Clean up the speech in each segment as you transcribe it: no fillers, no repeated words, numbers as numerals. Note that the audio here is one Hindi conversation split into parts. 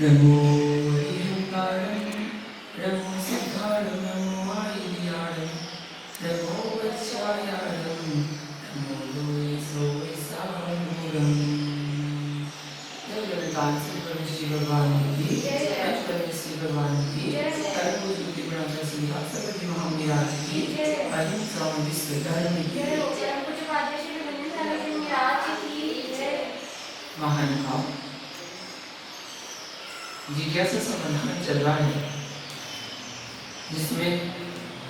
नमो हरिहंकारं नमो सिद्धारं नमो आयुर्याणं नमो वत्स्यायाणं नमो लोये सोये सामूलम्। जय ललितान श्री परमेश्वरी भगवान की जय परमेश्वरी भगवान की कर्म ज्योति ब्रह्म सिंहा सर्वति महामिराज की अहिंसा विश्व धर्म की महान भाव जिज्ञासा समाधान चल रहा है, जिसमें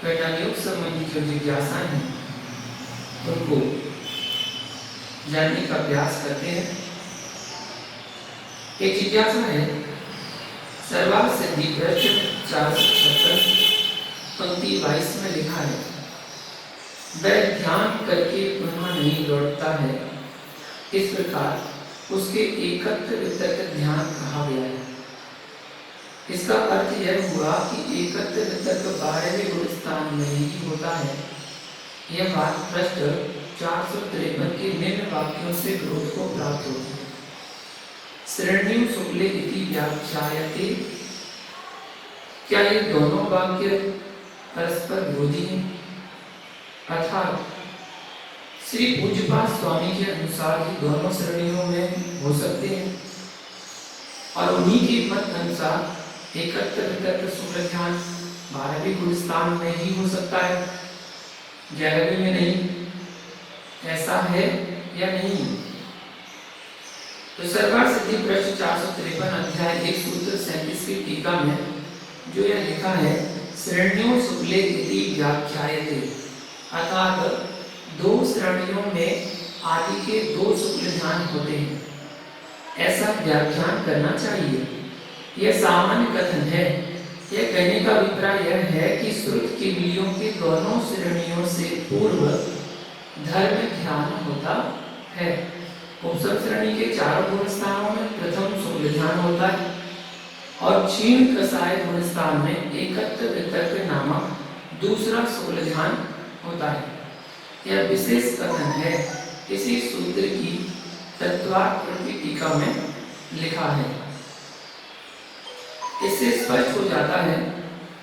कर्मयोग संबंधी जो जिज्ञासा है उनको जानने का प्रयास करते हैं। एक जिज्ञासा है सर्वार्थ सिद्धि प्रश्न 456 पंक्ति 22 में लिखा है, वह ध्यान करके पुनः नहीं लौटता है, इस प्रकार उसके एकत्र वितर्क ध्यान कहा गया है। इसका अर्थ यह हुआ कि एकत्र वितर्क 12वें गुण स्थान में ही होता है। यह बात पृष्ठ 453 के निम्न वाक्यों से विरोध को प्राप्त होती है। श्रेणियों शुक्ले इति व्याख्यायते, क्या ये दोनों वाक्य परस्पर विरोधी हैं? अर्थात श्री पूज्यपाद स्वामी के अनुसार ही दोनों श्रेणियों में हो सकते हैं और उन्हीं के मत अनुसार एकत्र वितर्क शुक्ल ध्यान 12वें गुण स्थान में ही हो सकता है, 11वें में नहीं। ऐसा है या नहीं? तो सर्वार्थ सिद्धि प्रश्न 453 अध्याय 1 सूत्र 37 की टीका में जो यह लिखा है, श्रेणियों शुक्ले इति व्याख्यायते, अर्थात दो श्रेणियों में आदि के दो शुक्ल ध्यान होते हैं, ऐसा व्याख्यान करना चाहिए। यह सामान्य कथन है। यह कहने का अभिप्राय यह है कि श्रुत केवलियों के दोनों श्रेणियों से पूर्व धर्म ध्यान होता है। उपसम श्रेणी के चारों गुण स्थानों में प्रथम शुक्ल ध्यान होता है और क्षीण कसाय गुण स्थान में एकत्र वितर्क नामक दूसरा शुक्ल ध्यान होता है। यह विशेष कथन है, इसी सूत्र की तत्वार्थ टीका में लिखा है। इससे स्पष्ट हो जाता है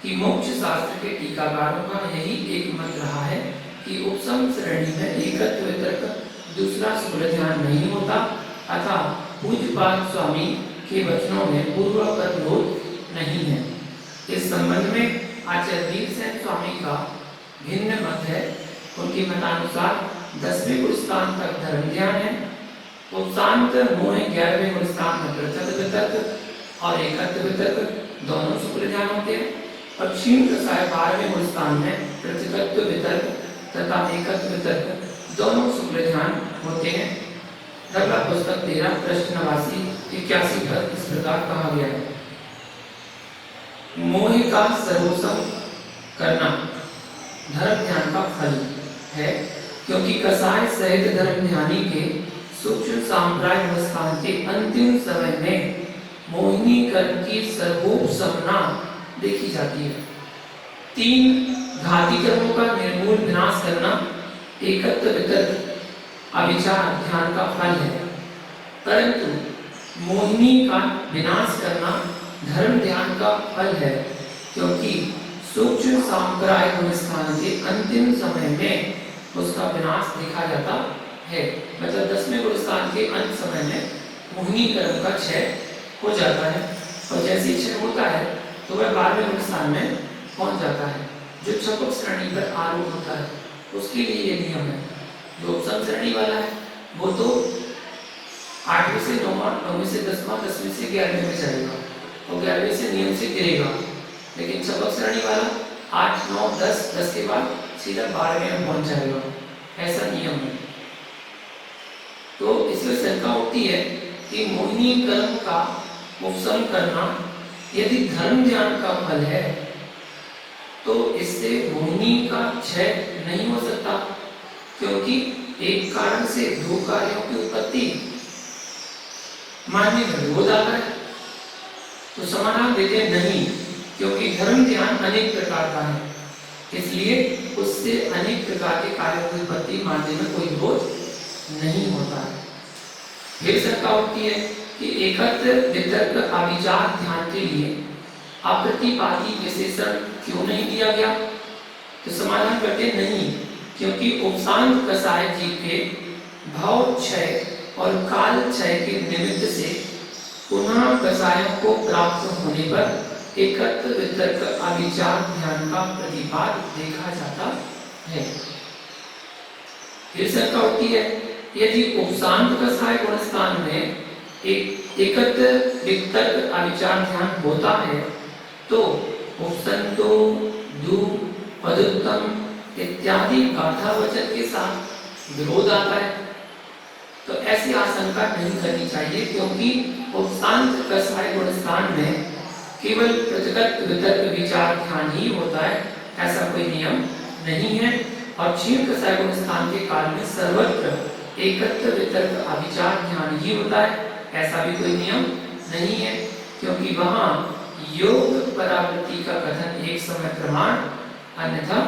कि मोक्ष शास्त्र के टीकाकारों का यही एक मत रहा है कि उपसम श्रेणी में एकत्र वितर्क दूसरा शुक्ल ध्यान नहीं होता, अतः पूज्यपाद स्वामी के वचनों में पूर्ववत विरोध नहीं है। इस संबंध में आचार्य वीरसेन स्वामी का भिन्न मत है। उनके मतानुसार 10वें गुण स्थान तक धर्म ध्यान है, उपशांत मोह 11वें गुण स्थान में पृथक वितर्क और एकत्र वितर्क दोनों शुक्ल ध्यान होते हैं और क्षीण कसाय 12वें गुण स्थान में पृथकत्व वितर्क तथा एकत्र वितर्क दोनों शुक्ल ध्यान होते हैं। धर्म पुस्तक 13 प्रश्न 81 पर इस प्रकार कहा गया है, मोह का सर्वोत्तम करना धर्म ध्यान का फल है, क्योंकि कसाय सहित धर्म ध्यानी के सूक्ष्म सांप्राय स्थान के अंतिम समय में मोहिनी कर्म की सर्वोपशमना देखी जाती है। 3 घाती कर्मों का निर्मूल विनाश करना एकत्र वितर्क अविचार ध्यान का फल है, परंतु मोहिनी का विनाश करना धर्म ध्यान का फल है, क्योंकि सूक्ष्म सांप्राय स्थान के अंतिम समय में उसका विनाश देखा जाता है। मतलब 10वें गुण स्थान के अंत समय में मोहिनी कर्म का क्षय हो जाता है और जैसे क्षय होता है तो वह 12वें गुण स्थान में पहुंच जाता है। जो छपक श्रेणी पर आरूढ़ होता है उसके लिए ये नियम है। जो उपसम श्रेणी वाला है वो तो 8वें से 9वां, 9वें से 10वां, 10वें से 11वें में जाएगा और 11वें से नियम से गिरेगा। लेकिन छपक श्रेणी वाला 8, 9, 10 के बाद सीधा 12वें में पहुंच जाएगा, ऐसा नियम है। तो इसमें शंका उठती है कि मोहिनी कर्म का उपशम करना यदि धर्म ध्यान का फल है तो इससे मोहिनी का क्षय नहीं हो सकता, क्योंकि एक कारण से दो कार्यों की उत्पत्ति मानने में विरोध आता है। तो समाधान देते नहीं, क्योंकि धर्म ध्यान अनेक प्रकार का है, इसलिए उससे अनेक प्रकार के कार्यों की उत्पत्ति मानने में कोई विरोध नहीं होता है। फिर शंका उठती है कि एकत्र वितर्क अविचार ध्यान के लिए अप्रतिपाती विशेषण क्यों नहीं दिया गया? तो समाधान करते नहीं, क्योंकि उपशांत कसाय जीव के भाव क्षय और काल क्षय के निमित्त से पुनः कसायों को प्राप्त होने पर एकत्र वितर्क अविचार ध्यान का प्रतिपाद देखा जाता है। फिर शंका उठती है, यदि उपशांत कसाय गुणस्थान में एकत्र वितर्क अविचार ध्यान होता है तो उपसंतो दु पदुत्तम इत्यादि गाथा वचन के साथ विरोध आता है। तो ऐसी आशंका नहीं करनी चाहिए, क्योंकि उपशांत कसाय गुणस्थान में केवल प्रतिगत वितर्क विचार ध्यान ही होता है, ऐसा कोई नियम नहीं है। और क्षीण कसाय गुणस्थान के काल में सर्वत्र एकत्र वितर्क अविचार ध्यान ही होता है, ऐसा भी कोई नियम नहीं है, क्योंकि वहां योग परावृत्ति का कथन एक समय प्रमाण अन्यथा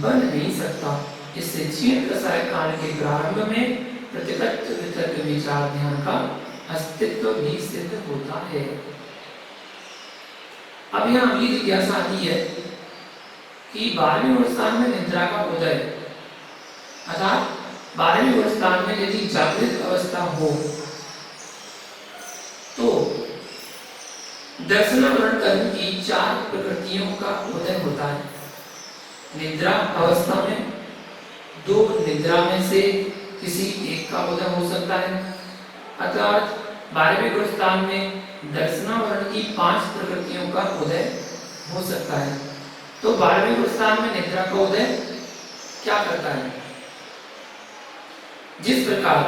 बन नहीं सकता। इससे क्षीण कसाय काल के प्रारंभ में प्रतिगत वितर्क विचार ध्यान का अस्तित्व भी सिद्ध होता है। अब यहाँ अगली जिज्ञासा आती है कि 12वें गुणस्थान में निद्रा का उदय, अर्थात 12वें गुणस्थान में यदि जागृत अवस्था हो तो दर्शनावरण कर्म की 4 प्रकृतियों का उदय होता है। निद्रा अवस्था में 2 निद्रा में से किसी एक का उदय हो सकता है, अर्थात 12वें गुणस्थान में दर्शनावरण की 5 प्रकृतियों का उदय हो सकता है। तो 12वें गुणस्थान में निद्रा का उदय क्या करता है? जिस प्रकार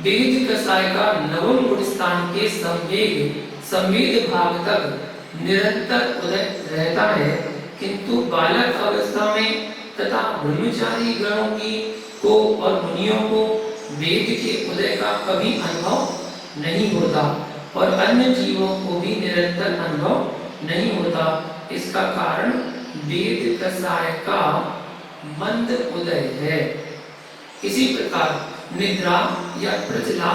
वेद कसाय का नवम गुणस्थान के संवेद भाग तक निरंतर उदय रहता है, किंतु बालक अवस्था में तथा ब्रह्मचारी गणों को और मुनियों को वेद के उदय का कभी अनुभव नहीं होता और अन्य जीवों को भी निरंतर अनुभव नहीं होता। इसका कारण वेद कसाय का मंद उदय है। इसी प्रकार निद्रा या प्रचला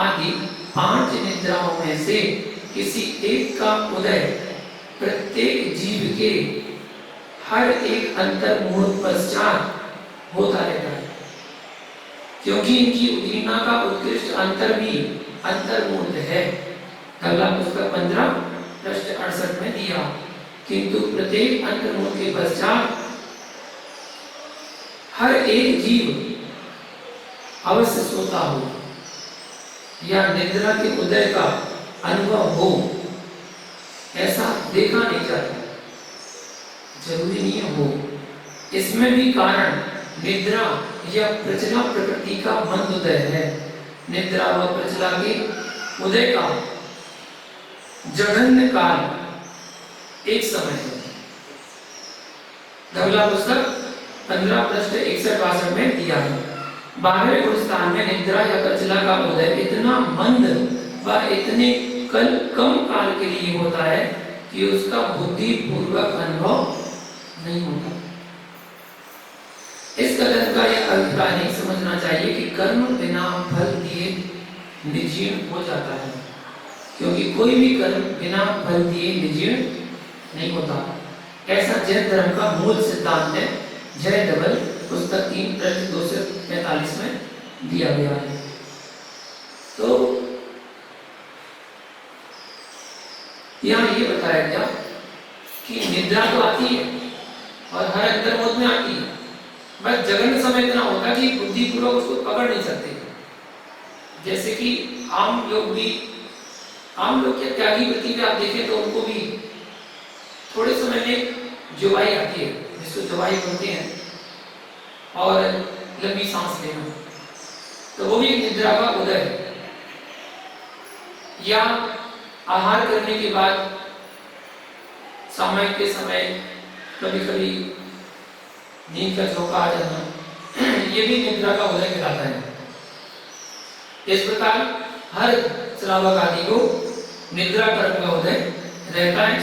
आदि 5 निद्राओं में से किसी एक का उदय प्रत्येक जीव के हर एक अंतर्मुहूर्त पश्चात होता रहता है, क्योंकि इनकी उदीना का उत्कृष्ट अंतर भी अंतर्मुहूर्त है। अगला पुस्तक 15 पृष्ठ 68 में दिया, किंतु प्रत्येक अंतर्मुहूर्त के पश्चात हर एक जीव अवश्य सोता हो या निद्रा के उदय का अनुभव हो, ऐसा देखा नहीं जाता, जरूरी नहीं हो। इसमें भी कारण निद्रा या प्रचला प्रकृति का मंद उदय है। निद्रा व प्रचला के उदय का जघन्य काल एक समय है। अगला पुस्तक 15 पृष्ठ 61-62 में दिया है। 12वें गुणस्थान में निद्रा या प्रचला का उदय इतना मंद व इतने कम काल के लिए होता है कि उसका बुद्धि पूर्वक अनुभव नहीं होता। इस कथन का यह अभिप्राय नहीं समझना चाहिए कि कर्म बिना फल दिए निजीर्ण हो जाता है, क्योंकि कोई भी कर्म बिना फल दिए निजीर्ण नहीं होता। ऐसा जैन धर्म का मूल सिद्धांत है। जय डबल पुस्तक 3 पृष्ठ 245 में दिया गया है। तो यहाँ ये बताया गया कि निद्रा तो आती है और हर अंतर्मुहूर्त में आती है, बस जघन्य समय इतना होता कि बुद्धि पूर्वक उसको पकड़ नहीं सकते। जैसे कि आम लोग के त्यागी वृत्ति पे आप देखें तो उनको भी थोड़े समय में जुबाई आती है, जिसको जुबाई बोलते हैं, और लंबी सांस लेना, तो वो भी निद्रा का उदय है। या आहार करने के बाद सामयिक के समय कभी कभी नींद का झोंका आ जाना, ये भी निद्रा का उदय कहलाता है। इस प्रकार हर श्रावक आदि को निद्रा कर्म का उदय रहता है,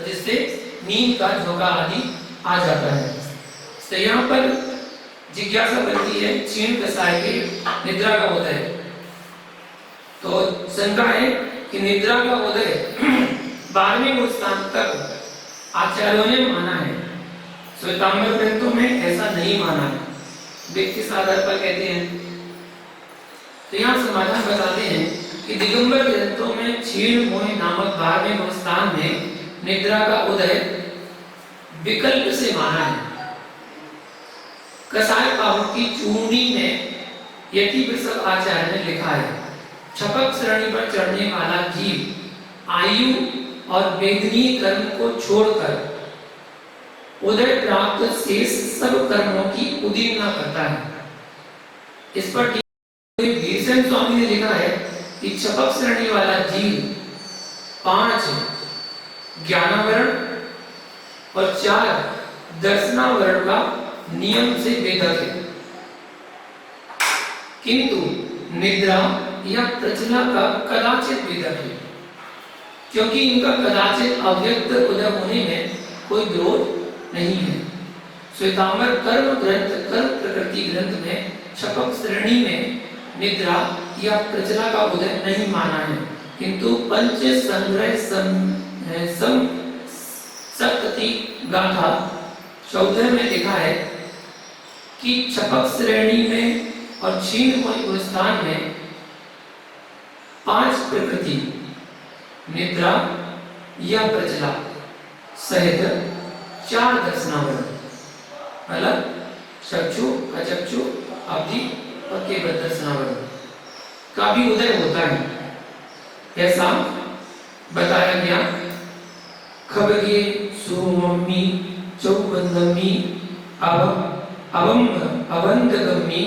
जिससे नींद का झोंका आदि आ जाता है। तो यहाँ पर जिज्ञासा बनती है क्षीण कसाय के निद्रा का उदय। तो शंका है कि निद्रा का उदय 12वें गुणस्थान तक आचार्यों ने माना है, श्वेतांबर ग्रंथों में ऐसा नहीं माना है। वे किस आधार पर कहते हैं? तो यहाँ समाधान बताते हैं कि दिगंबर ग्रंथों में क्षीण मोह नामक 12वें गुणस्थान में निद्रा का उदय विकल्प से माना है। कसाय बाबू की चूर्णी में यति वृषभ आचार्य ने लिखा है, छपक श्रेणी पर चढ़ने वाला जीव आयु और वेदनीय कर्म को छोड़कर उदय प्राप्त शेष सब कर्मों की उदीमना करता है। इस पर भीषण स्वामी ने लिखा है कि छपक श्रेणी वाला जीव 5 ज्ञानावरण और 4 दर्शनावरण का नियम से वेदक है, किंतु निद्रा या प्रचला का कदाचित वेदक है, क्योंकि इनका कदाचित अव्यक्त उदय होने में कोई विरोध नहीं है। श्वेतांबर कर्म ग्रंथ कर्म प्रकृति ग्रंथ में छपक श्रेणी में निद्रा या प्रचला का उदय नहीं माना है, किंतु पंच संग्रह सप्तति गाथा 14 में लिखा है कि छपक श्रेणी में और क्षीण गुणस्थान में 5 प्रकृति निद्रा या प्रचला सहित 4 दर्शनावरण मतलब चक्षु, अचक्षु, अवधि और केवल दर्शनावरण का भी उदय होता है, ऐसा बताया गया। खबगे सुमम्मी चौबंदमी अवंदगम्मी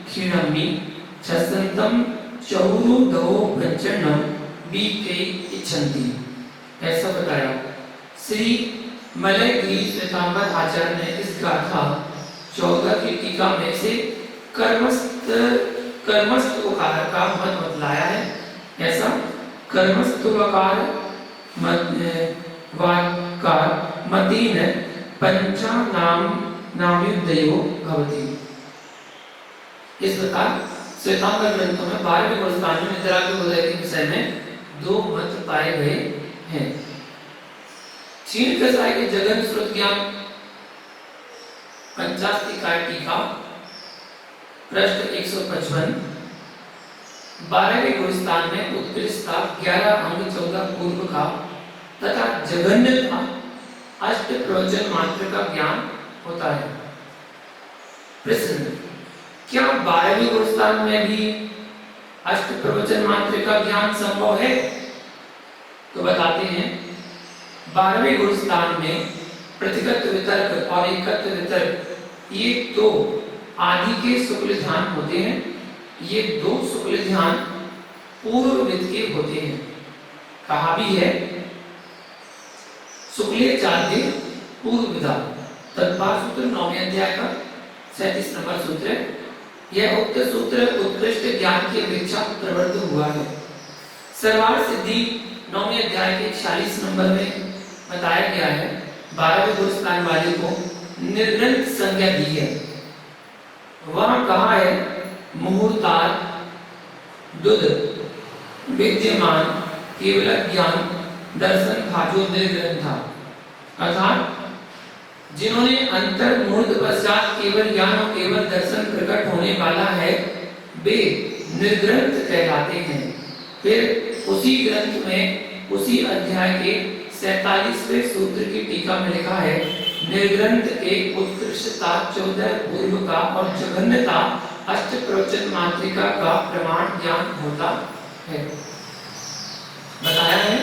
क्षीणम्मी छसंतम चौरुदो पंचन्नम बीके इच्छन्ति, ऐसा बताया। श्री मलयगिरी श्वेतांबर आचार्य ने इस गाथा 14 की टीका में से कर्मस्थोकार का मत बतलाया है। ऐसा कर्मस्थोकार वाकार मतेन पंचा नामयुद्धयो भवति। इस प्रकार श्वेतांबर ग्रंथों में 12वें गुणस्थान में निद्रा के उदय के विषय में 2 मत पाए गए हैं। क्षीण कसाय के जगन श्रुत ज्ञान 50 इकाई टीका पृष्ठ 155 12वें गुणस्थान में उत्कृष्टता 11 अंग 14 पूर्व का तथा जघन्यता अष्ट प्रवचन मात्र का ज्ञान होता है। प्रश्न, क्या 12वें गुणस्थान में भी अष्ट प्रवचन मात्र का ज्ञान संभव है? तो बताते हैं 12वें गुणस्थान में प्रतिगत वितर्क और एकत्व वितर्क ये 2 आदि के शुक्ल ध्यान होते हैं। ये 2 शुक्ल ध्यान पूर्व विद के होते हैं। कहा भी है शुक्ले चाद्य पूर्व विदा, तत्पार सूत्र 9वें अध्याय का 37 नंबर सूत्र है। यह उक्त सूत्र उत्कृष्ट ज्ञान की अपेक्षा प्रवृत्त हुआ है। सर्वार सिद्धि 9वें अध्याय के 46 नंबर में बताया गया है। 12वें गुणस्थान वाले को निर्ग्रंथ संज्ञा दी है। वहां कहा है मुहूर्तार दुध विद्यमान केवल ज्ञान दर्शन भाजो निर्ग्रंथा, अर्थात जिन्होंने अंतर मुहूर्त पश्चात केवल ज्ञान और केवल दर्शन प्रकट होने वाला है वे निर्ग्रंथ कहलाते हैं। फिर उसी ग्रंथ में उसी अध्याय के 47वें सूत्र की टीका में लिखा है निर्ग्रंथ एक उत्कृष्टता 14 पूर्व का और जघन्यता अष्ट प्रवचन मात्रिका का प्रमाण ज्ञान होता है। बताया है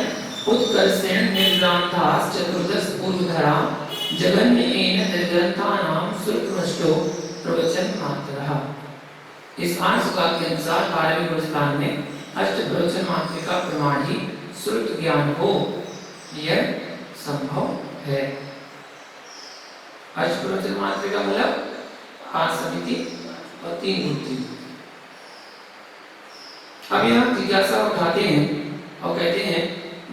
उत्कर्षेण निर्ग्रंथास चतुर्दश पूर्वधरा जघन्य एन निर्ग्रंथानाम श्रुतमष्टो प्रवचन मात्रः। इस आंसुका के अनुसार 12वें गुणस्थान में अष्ट प्रवचन मात्रिका प्रमाण ही श्रुत ज्ञान हो, यह संभव है। अष्टप्रवचन मात्रिका मतलब 5 समिति और 3 मूर्ति। अब यहाँ जिज्ञासा उठाते हैं और कहते हैं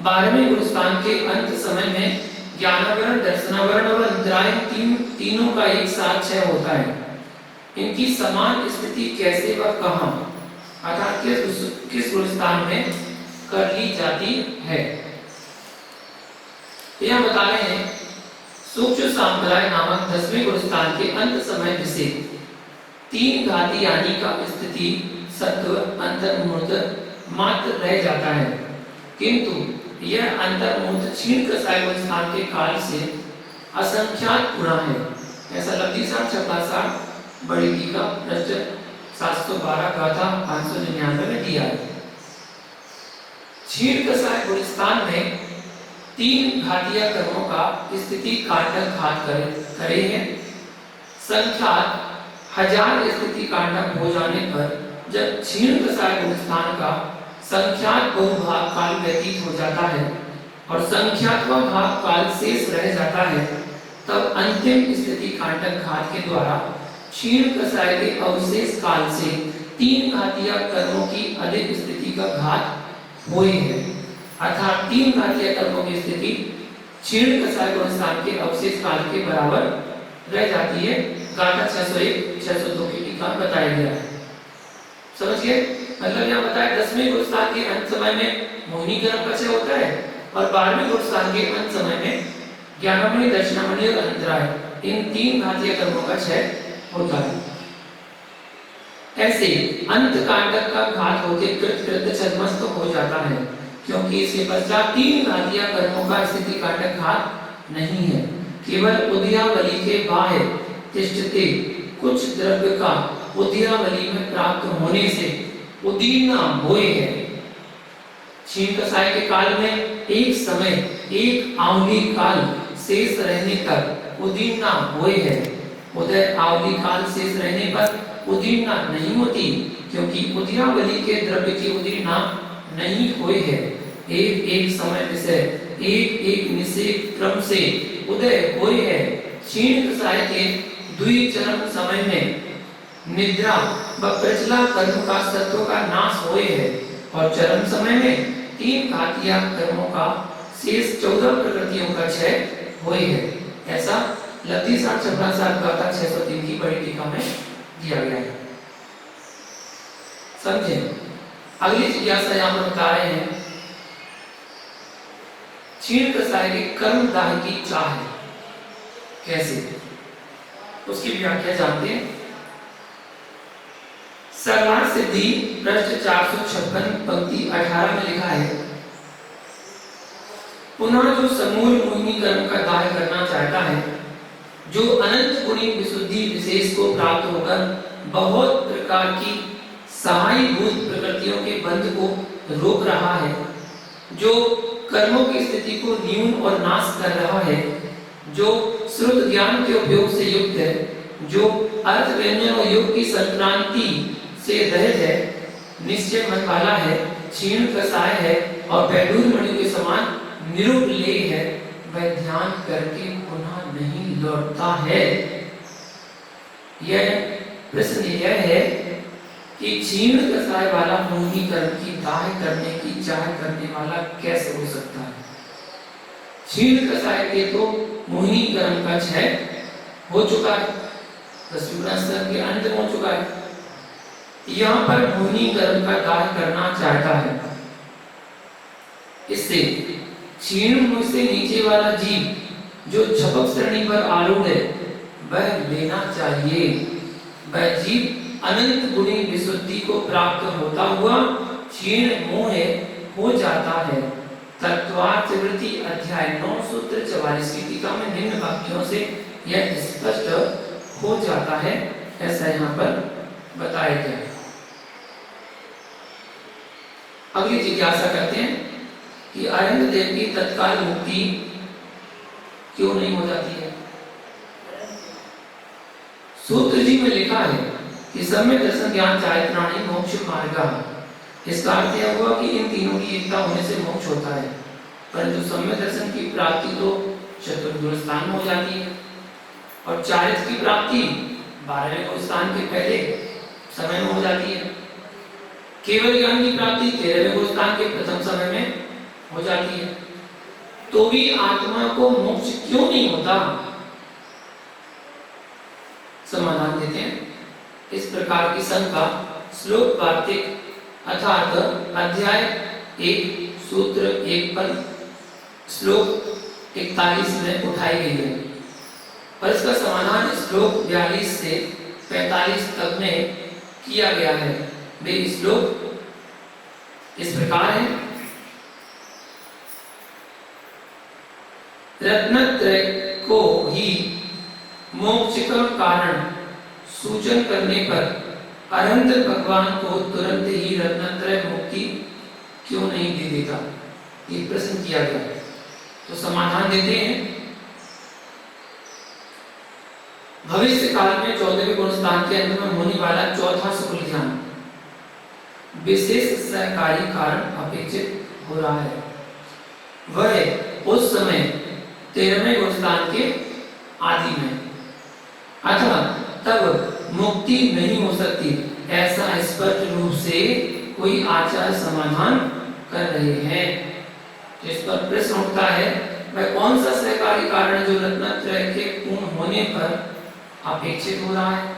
12वें गुणस्थान के अंत समय में ज्ञानावरण, दर्शनावरण और अंतराय तीनों का एक साथ क्षय होता है। इनकी समान स्थिति कैसे व कहाँ, अर्थात किस गुणस्थान में कर ली जाती है। यह बता रहे हैं सूक्ष्म संप्रदाय नामक 10वें गुणस्थान के अंत समय से तीन घाती यानी का स्थिति सत्व अंतर्मुहूर्त मात्र रह जाता है, किंतु यह अंतर्मुहूर्त क्षीण कसाय गुणस्थान के काल से असंख्यात गुना है। ऐसा लब्धि साठ छपा साठ बड़ी टीका पृष्ठ 712 गाथा 599 में दिया है। क्षीण कसाय गुणस्थान में तीन घातीय कर्मों का स्थिति कांडक घात करे हैं। संख्यात 1000 स्थिति कांडक हो जाने पर जब क्षीण कसाय गुणस्थान का संख्यात बहुभाग काल व्यतीत हो जाता है और संख्यात्मक भाग काल शेष रह जाता है, तब अंतिम स्थिति कांडक घात के द्वारा क्षीण कसाय के अवशेष काल से तीन घातीय कर्मों की अधिक स्थिति का घात हुए है, अर्थात तीन घातीय कर्मों की स्थिति क्षीण कसाय गुणस्थान के अवशेष काल के बराबर रह जाती है। गाथा 601 602 की टीका बताया गया है। समझिए, मतलब यहाँ बताया 10वें गुणस्थान के अंत समय में मोहिनी कर्म का क्षय होता है और 12वें गुणस्थान के अंत समय में ज्ञानामणि, दर्शनामणि और अंतराय, इन तीन घातीय कर्मों का क्षय होता है। ऐसे अंत कांडक का घात होते कृत छद्मस्त हो जाता है, क्योंकि इसके पश्चात तीन घातीय कर्मों का स्थिति कांडक घात नहीं है। केवल उदयावली के बाह्य तिष्ठते कुछ द्रव्य का उदयावली में प्राप्त होने से उदीर्णा होए है। क्षीण कसाय के काल में एक समय एक आवली काल शेष रहने तक उदीर्णा होए है। उदय आवली काल शेष रहने पर उदीर्णा नहीं होती, क्योंकि उदयावली के द्रव्य की उदीर्णा नहीं होए है। एक एक समय विषय एक एक निषेध क्रम से उदय होए है। क्षीण कसाय के द्विचरम समय में निद्रा व प्रचला कर्म का सत्व का नाश होए है और चरम समय में तीन घातीय कर्मों का शेष 14 प्रकृतियों का क्षय होए है। ऐसा लब्धि साठ छपरा साठ गाथा 603 की बड़ी टीका में दिया गया है। समझे? अगली जिज्ञासा यहाँ पर बता रहे हैं, क्षीण कसाय के कर्म दाह की चाह कैसे, उसकी व्याख्या जानते हैं। सरलार सिद्धि पृष्ठ 456 पंक्ति 18 में लिखा है, पुनः जो समूल मोहिनी कर्म का दाह करना चाहता है, जो अनंत गुणी विशुद्धि विशेष को प्राप्त होकर बहुत प्रकार की सहायभूत प्रकृतियों के बंध को रोक रहा है, जो कर्मों की स्थिति को न्यून और नाश कर रहा है, जो श्रुत ज्ञान के उपयोग से युक्त है, जो अर्थ व्यंजन और योग की संक्रांति से रहित है, निश्चय मन वाला है, क्षीण कसाय है और वैडूर्य मणि के समान निरुपलेय है, वह ध्यान करके पुनः नहीं लौटता है। यह प्रश्न यह है कि क्षीण कसाय वाला मोहिनी कर्म की दाह करने की चाह करने वाला कैसे हो सकता है। क्षीण कसाय के तो मोहिनी कर्म का क्षय हो चुका है, 10वें गुणस्थान के अंत में हो चुका है। यहाँ पर मोहिनी कर्म का दाह करना चाहता है, इससे क्षीण मुझ से नीचे वाला जीव जो झपक श्रेणी पर आरूढ़ है, वह लेना चाहिए। वह जीव अनंत गुणी विशुद्धि को प्राप्त होता हुआ क्षीण मोह हो जाता है। तत्वार्थवृत्ति अध्याय 9 सूत्र 44 की टीका में निम्न वाक्यों से यह स्पष्ट हो जाता है, ऐसा यहाँ पर बताया गया है। अगली जिज्ञासा करते हैं कि आनंद देव की तत्काल मुक्ति क्यों नहीं हो जाती है। सूत्र जी में लिखा है कि सम्यक दर्शन ज्ञान चारित्राणि मोक्ष मार्ग। इसका अर्थ यह हुआ कि इन तीनों की एकता होने से मोक्ष होता है, परंतु सम्यक दर्शन की प्राप्ति तो चतुर्थ स्थान में हो जाती है और चारित्र की प्राप्ति 12वें स्थान के पहले समय में हो जाती है। केवल ज्ञान की प्राप्ति 13वें स्थान के प्रथम समय में हो जाती है। तो भी आत्मा को मोक्ष क्यों नहीं होता? समाधान देते हैं। इस प्रकार की शंका श्लोक वार्तिक अर्थात अध्याय एक सूत्र एक पर श्लोक 41 में उठाई गई है और इसका समाधान श्लोक 42 से 45 तक में किया गया है। वे श्लोक इस प्रकार है। रत्नत्रय को ही मोक्ष का कारण सूचन करने पर अरहंत भगवान को तुरंत ही रत्नत्रय मुक्ति क्यों नहीं दे देता, ये प्रश्न किया गया। तो समाधान देते हैं। भविष्य काल में 14वें गुण स्थान के अंत में होने वाला चौथा शुक्ल ध्यान विशेष सहकारी कारण अपेक्षित हो रहा है। वह उस समय 13वें गुण स्थान के आदि में अथवा तब मुक्ति नहीं हो सकती, ऐसा स्पष्ट रूप से कोई आचार्य समाधान कर रहे हैं। इस पर प्रश्न उठता है, वह कौन सा सहकारी कारण है जो रत्नत्रय के पूर्ण होने पर अपेक्षित हो रहा है,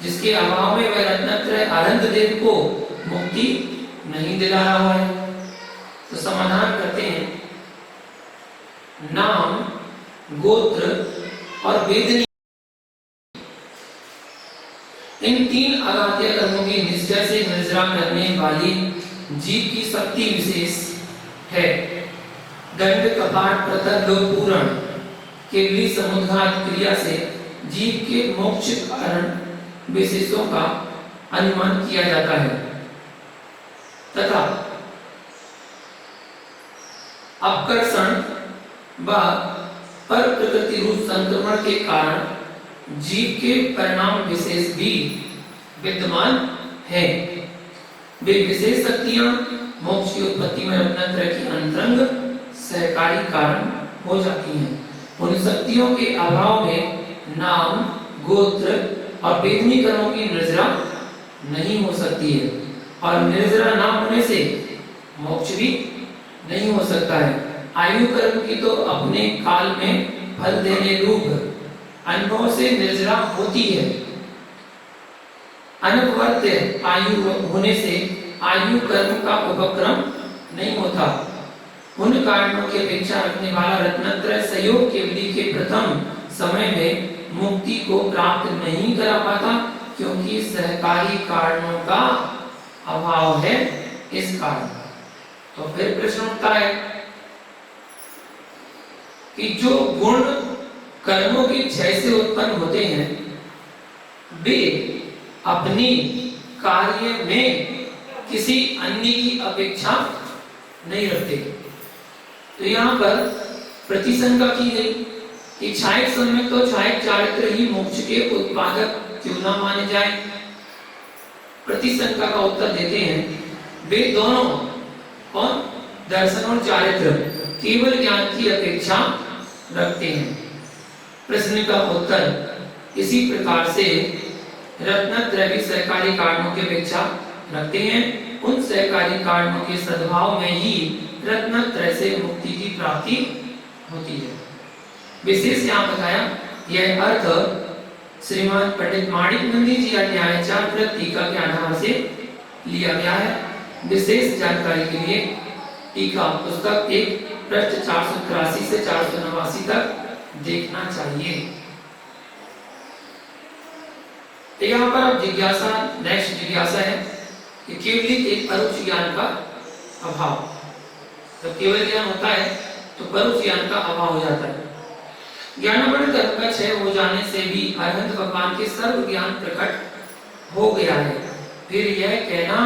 जिसके अभाव में वह रत्नत्रय अरहंत देव को मुक्ति नहीं दिला रहा है। तो समाधान करते हैं। नाम, गोत्र और वेदनी, इन तीन अगाध्य कर्मों की निश्चय से निर्जरा करने वाली जीव की शक्ति विशेष है। दंड, कपाट, प्रतर, लोक पूरण, केवली समुद्घात क्रिया से जीव के मोक्ष कारण विशेषों का अनुमान किया जाता है तथा अपकर्षण व पर प्रकृति रूप संक्रमण के कारण जीव के परिणाम विशेष भी विद्यमान है। वे विशेष शक्तियां मोक्ष की उत्पत्ति में रत्नत्रय की अंतरंग सहकारी कारण हो जाती हैं। उन शक्तियों के अभाव में नाम, गोत्र और वेदनी कर्मों की निर्जरा नहीं हो सकती है और निर्जरा ना होने से मोक्ष भी नहीं हो सकता है। आयु कर्म की तो अपने काल में फल देने रूप अनुभव से निर्जरा होती है। अनवर्त्य आयु होने से आयु कर्म का उपक्रम नहीं होता। उन कारणों की अपेक्षा रखने वाला रत्नत्रय सहयोग केवली के प्रथम समय में मुक्ति को प्राप्त नहीं करा पाता, क्योंकि सहकारी कारणों का अभाव है इस कारण। तो फिर प्रश्न उठता है कि जो गुण कर्मों के क्षय से उत्पन्न होते हैं वे अपनी कार्य में किसी अन्य की अपेक्षा नहीं रखते। तो यहाँ पर प्रतिशंका की गई कि क्षायक सम्यक तो क्षायक चारित्र ही मोक्ष के उत्पादक क्यों ना माने जाए। प्रतिशंका का उत्तर देते हैं, वे दोनों कौन, दर्शन और चारित्र केवल ज्ञान की अपेक्षा रखते हैं। प्रश्न का उत्तर इसी प्रकार से रत्नत्रय भी सहकारी कारणों की अपेक्षा रखते हैं। उन सहकारी कारणों के सद्भाव में ही रत्नत्रय से मुक्ति की प्राप्ति होती है। विशेष यहाँ बताया यह अर्थ श्रीमान पंडित माणिक नंदी जी अध्याय 4 टीका के आधार से लिया गया है। विशेष जानकारी के लिए टीका पुस्तक 1 पृष्ठ 483 से 489 तक देखना चाहिए। तो यहाँ पर अब जिज्ञासा, नेक्स्ट जिज्ञासा है कि केवली एक परोक्ष ज्ञान का अभाव। जब केवल ज्ञान होता है तो परोक्ष ज्ञान का अभाव हो जाता है। ज्ञानावरण कर्म का क्षय हो जाने से भी अरहंत भगवान के सर्व ज्ञान प्रकट हो गया है। फिर यह कहना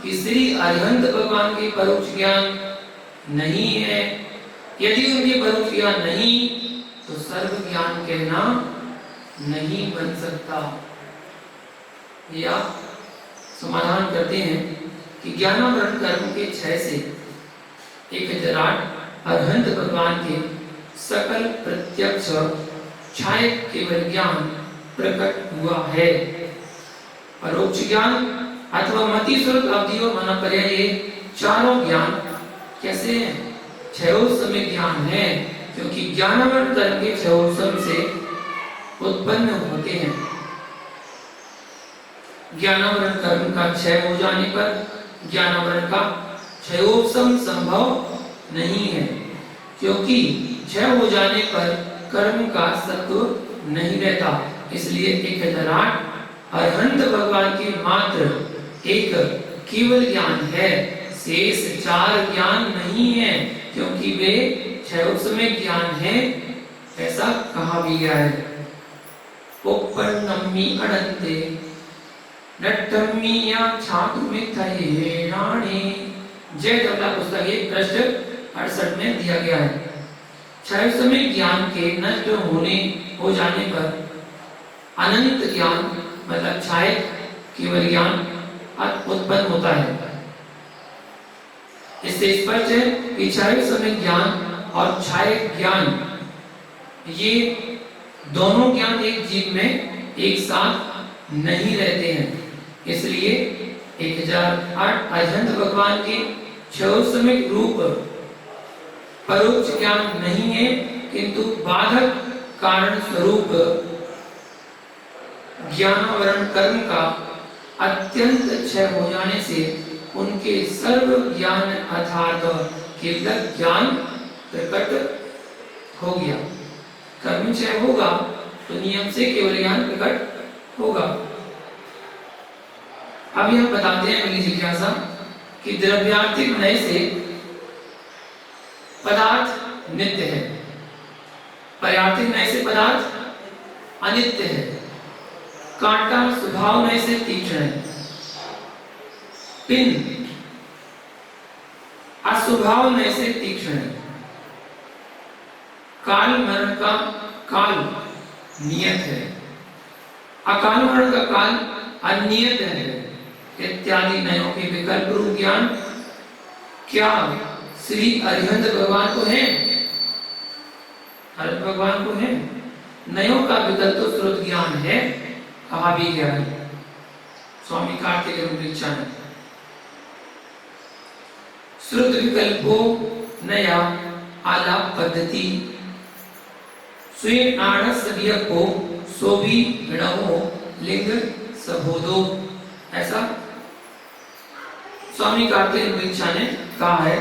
कि श्री अरहंत भगवान के परोक्ष ज्ञान नहीं है, यदि उनके परोक्ष ज्ञान नहीं तो सर्व ज्ञान कहना नहीं बन सकता। या समाधान करते हैं कि ज्ञानावरण कर्म के क्षय से एक विराट अरहंत भगवान के सकल प्रत्यक्ष क्षायक केवल ज्ञान प्रकट हुआ है। परोक्ष ज्ञान अथवा मति स्वरूप अवधियों मना पर्याय ये चारों ज्ञान कैसे हैं? क्षयोत्सम ज्ञान है, क्योंकि ज्ञानावरण कर्म के क्षयोत्सम से उत्पन्न होते हैं। ज्ञानावरण कर्म का क्षय हो जाने पर ज्ञानावरण का क्षयोपशम संभव नहीं है, क्योंकि क्षय हो जाने पर कर्म का सत्व नहीं रहता। इसलिए 1008 अरहंत भगवान की मात्र एक केवल ज्ञान है, शेष 4 ज्ञान नहीं है, क्योंकि वे क्षयोपशम ज्ञान है, ऐसा कहा भी गया है। उपन्नम्मि अनंते नट्टम्मि या छातुमिथये राणे। जय तबला पुस्तक एक पृष्ठ 68 में दिया गया है। क्षयोपशम ज्ञान के नष्ट हो जाने पर अनंत ज्ञान मतलब क्षय केवल ज्ञान उत्पन्न होता है। इससे स्पष्ट है कि क्षयोपशम ज्ञान और क्षय ज्ञान ये दोनों ज्ञान एक जीव में एक साथ नहीं रहते हैं। इसलिए 1008 अरहंत भगवान के क्षयोपशम रूप परोक्ष ज्ञान नहीं है, किंतु बाधक कारण स्वरूप ज्ञानावरण कर्म का अत्यंत क्षय हो जाने से उनके सर्व ज्ञान अर्थात केवल ज्ञान प्रकट हो गया। कर्म क्षय होगा तो नियम से केवल ज्ञान प्रकट होगा। अब यह बताते हैं अगली जिज्ञासा कि द्रव्यार्थिक नय से पदार्थ नित्य है, पर्यार्थिक नय से पदार्थ अनित्य है, कांटा स्वभाव नय से तीक्ष्ण है, पिन अस्वभाव नय से तीक्ष्ण है, काल मरण का काल नियत है, अकाल मरण का काल अनियत है, इत्यादि नयों के विकल्प रूप ज्ञान क्या श्री अरिहंत भगवान को है? अरिहंत भगवान को है। नयों का विकल्प तो श्रुत ज्ञान है, कहा भी गया है स्वामी कार्तिक वृक्षान। श्रुत विकल्पो नया आलाप पद्धति स्वे आणस को सोभी गणो लिंग सबोधो, ऐसा स्वामी कार्तिक वृक्षा ने कहा है।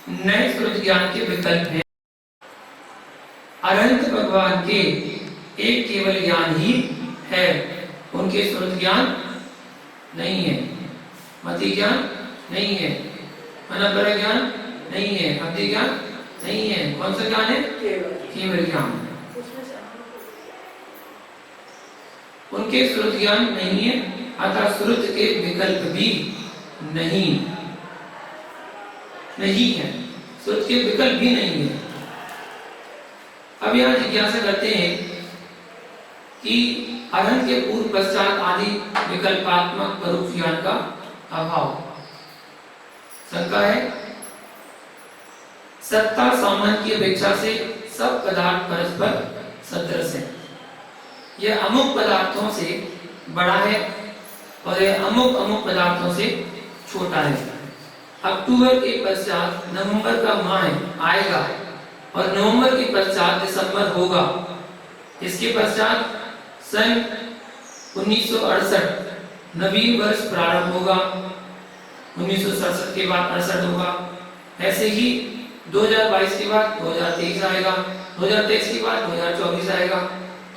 नए श्रुत ज्ञान के विकल्प हैं। अरहंत भगवान के एक केवल ज्ञान ही है, उनके श्रुत ज्ञान नहीं है, मति ज्ञान नहीं है, अनपर ज्ञान नहीं है, अब्धि ज्ञान नहीं है। कौन सा ज्ञान है? केवल ज्ञान। उनके श्रुत ज्ञान नहीं है, अतः श्रुत के विकल्प भी नहीं है, श्रुत के विकल्प भी नहीं है। अब यहां जिज्ञासा करते हैं कि अरहंत के पूर्व पश्चात आदि विकल्पात्मक परोक्ष ज्ञान का अभाव। शंका है, सत्ता सामान्य की अपेक्षा से सब पदार्थ परस्पर सदृश है। यह अमुक पदार्थों से बड़ा है और यह अमुक पदार्थों से छोटा है। अक्टूबर के पश्चात नवंबर का माह आएगा और नवंबर के पश्चात दिसंबर होगा। इसके पश्चात सन 1968 नवीन वर्ष प्रारंभ होगा, 1967 के बाद 68 होगा। ऐसे ही 2022 के बाद 2023 आएगा, 2023 के बाद 2024 आएगा।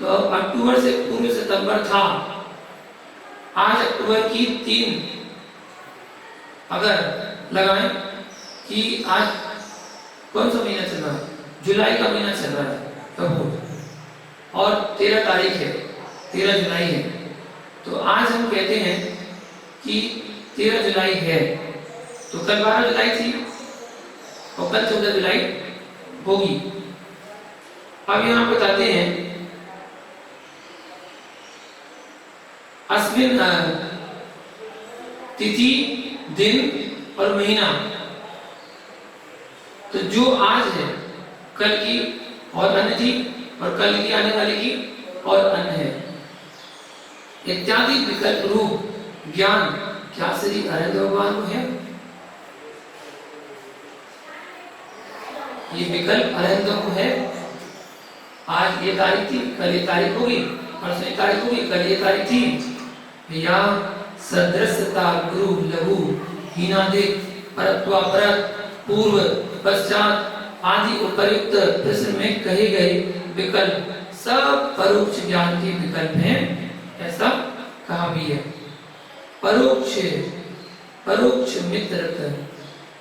तो अब अक्टूबर से पूर्व सितंबर था, आज अक्टूबर की 3 अगर लगाएं कि आज कौन सा महीना चल रहा है? जुलाई का महीना चल रहा है कब, और 13 तारीख है, 13 जुलाई है। तो आज हम कहते हैं कि 13 जुलाई है, तो कल 12 जुलाई थी और कल 14 जुलाई होगी। अब यहां बताते हैं अस्मिन तिथि दिन और महीना, तो जो आज है कल की और अन्य थी, और कल की आने वाले की और अन्य है, इत्यादि विकल्प रूप ज्ञान क्या श्री अरहंत भगवान को है? ये विकल्प अरहंत को है। आज ये तारीख थी, कल ये तारीख होगी, परसों ये तारीख होगी, कल ये तारीख थी। या सदृशता गुरु लघु हीनादि परत्वापरत, पूर्व, पश्चात आदि उपर्युक्त प्रश्न में कहे गए विकल्प सब परोक्ष ज्ञान के विकल्प हैं, ऐसा कहा भी है। परोक्ष परोक्ष मित्रक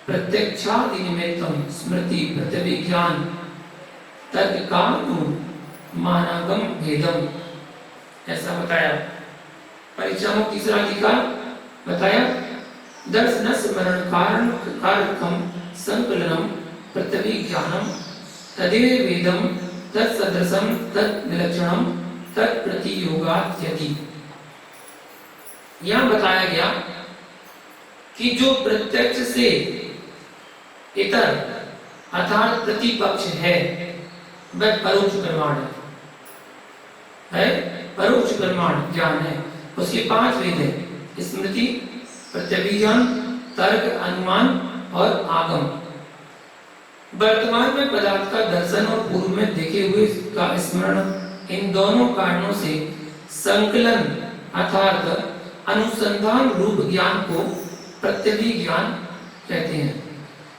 प्रत्यक्षादि निमित्तम स्मृति प्रतिविज्ञान तर्कानुमानागम भेदम, ऐसा बताया। परीक्षा में तीसरा अधिकार बताया दर्शन स्मरण कारण कारकम संकलनम प्रतिविज्ञानम तदेव वेदम तत्सदृशम तत्विलक्षणम तत्प्रतियोगात्यति। यहाँ बताया गया कि जो प्रत्यक्ष से इतर अर्थात प्रतिपक्ष है वह परोक्ष प्रमाण है, परोक्ष प्रमाण ज्ञान है। उसके 5 वेद है, स्मृति, प्रत्यभिज्ञान, तर्क, अनुमान और आगम। वर्तमान में पदार्थ का दर्शन और पूर्व में देखे हुए का स्मरण, इन दोनों कारणों से संकलन अर्थात अनुसंधान रूप ज्ञान को प्रत्यभिज्ञान कहते हैं।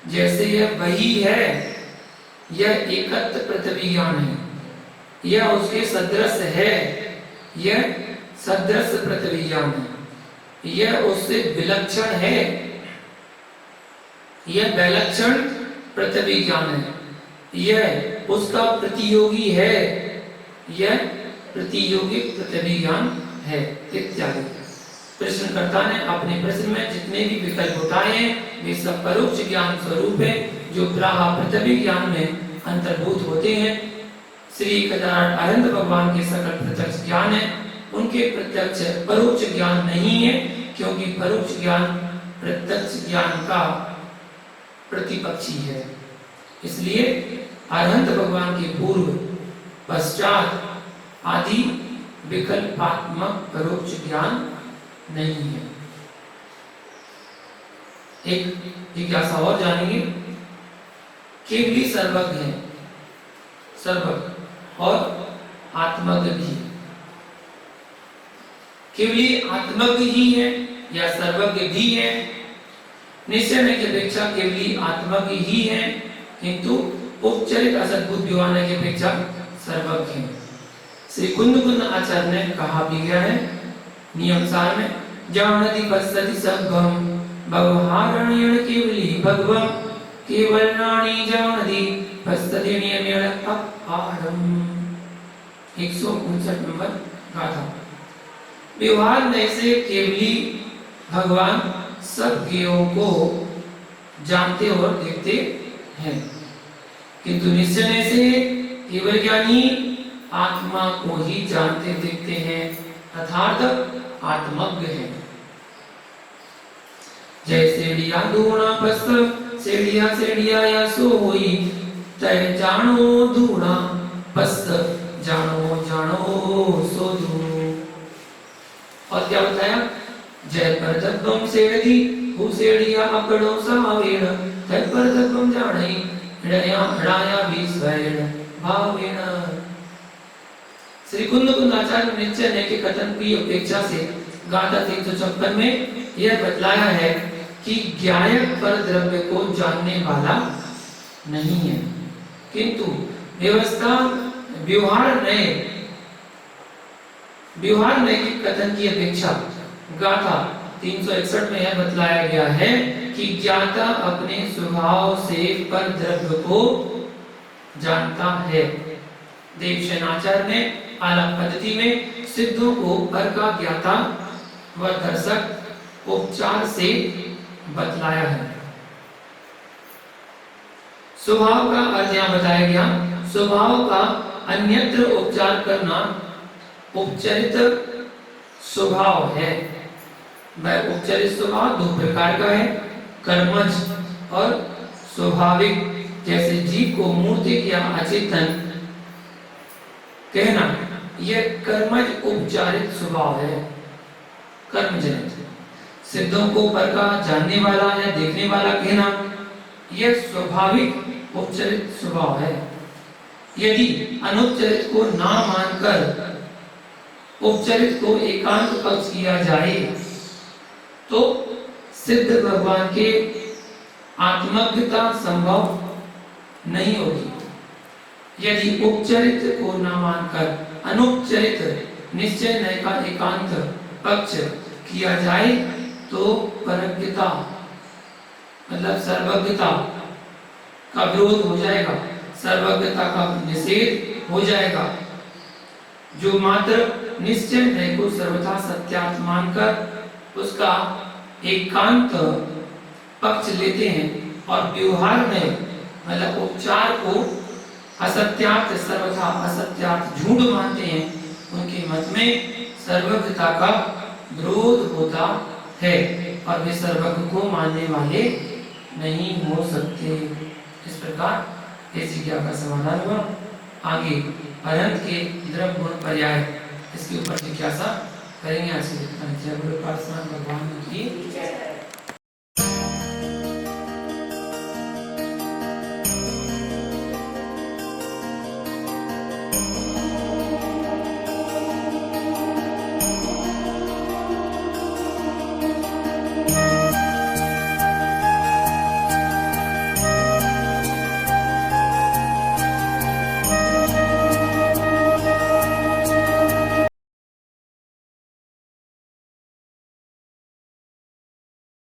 जैसे यह वही है, यह एकत्र प्रतिविज्ञान है, यह उसके सदृश है, यह सदृश प्रतिविज्ञान है, यह उससे विलक्षण है, यह विलक्षण प्रतिविज्ञान है, यह उसका प्रतियोगी है, यह प्रतियोगी प्रतिविज्ञान है इत्यादि। प्रश्नकर्ता ने अपने प्रश्न में जितने भी विकल्प उठाए हैं वे सब परोक्ष ज्ञान स्वरूप है, जो प्राह प्रतिविज्ञान में अंतर्भूत होते हैं। श्री गजानन अनंत भगवान के सकल प्रत्यक्ष ज्ञान है, उनके प्रत्यक्ष परोक्ष ज्ञान नहीं है, क्योंकि परोक्ष ज्ञान प्रत्यक्ष ज्ञान का प्रतिपक्षी है। इसलिए अरहंत भगवान के पूर्व पश्चात आदि विकल्पात्मक परोक्ष ज्ञान नहीं है। एक जिज्ञासा और जानेंगे। केवली सर्वज्ञ है, सर्वज्ञ और आत्मज्ञ भी। केवली आत्मज्ञ ही है या सर्वज्ञ भी है? निश्चय में की अपेक्षा केवली आत्मज्ञ ही है, किंतु उपचरित असद्भुत होने की अपेक्षा सर्वज्ञ है। श्री कुंद आचार्य ने कहा भी गया है नियम सार में, जानति पश्यति सभ्यम भवहारणेन केवली भगवम केवलानि जानति पश्यति नियमेन अपहारम। 159 नंबर गाथा। व्यवहार में से केवली भगवान सब ज्ञों को जानते और देखते हैं, किंतु निश्चय से केवल ज्ञानी आत्मा को ही जानते देखते हैं, अर्थात आत्मज्ञ है। जैसे डिया धूना पस्त सेड़िया या सो होई, तय जानो धूना पस्त जानो जानो सो धूनो। और क्या बताया? जय पर दब्बम सेड़ी हु सेड़िया अकड़ो सावेण, तय पर दब्बम जाने हृदया हृदया विस्वैण भावेण। श्री कुंद आचार्य निश्चय ने के कथन की अपेक्षा से गाथा 356 में यह बतलाया है कि ज्ञायक पर द्रव्य को जानने वाला नहीं है, किंतु व्यवस्था व्यवहार नए के कथन की अपेक्षा गाथा 361 में यह बतलाया गया है कि ज्ञाता अपने स्वभाव से पर द्रव्य को जानता है। देवसेन आचार्य ने आलाप पद्धति में सिद्धों को पर का ज्ञाता व दर्शक उपचार से बतलाया है। स्वभाव का अर्थ यहाँ बताया गया। स्वभाव का अन्यत्र उपचार करना उपचरित स्वभाव है। वह उपचरित स्वभाव 2 प्रकार का है, कर्मज और स्वाभाविक। जैसे जीव को मूर्तिक या अचेतन कहना, यह कर्मज उपचारित स्वभाव है, कर्मजनित। सिद्धों को पर का जानने वाला या देखने वाला कहना, यह स्वाभाविक उपचरित स्वभाव है। यदि अनुपचरित को ना मानकर उपचरित को एकांत पक्ष किया जाए तो सिद्ध भगवान के आत्मज्ञता संभव नहीं होगी। यदि उपचरित को न मानकर अनुपचरित निश्चय का एकांत पक्ष किया जाए तो परज्ञता मतलब सर्वज्ञता का विरोध हो जाएगा, सर्वज्ञता का निषेध हो जाएगा। जो मात्र निश्चय न्याय को सर्वथा सत्यार्थ मानकर उसका एकांत पक्ष लेते हैं और व्यवहार में मतलब उपचार को असत्यार्थ सर्वथा असत्यार्थ झूठ मानते हैं, उनके मत में सर्वज्ञता का विरोध होता है और वे सर्वज्ञ को मानने वाले नहीं हो सकते। इस प्रकार ऐसी क्या का समाधान हुआ। आगे अनंत के द्रव्य गुण पर्याय इसके ऊपर जिज्ञासा करेंगे। आज से भगवान की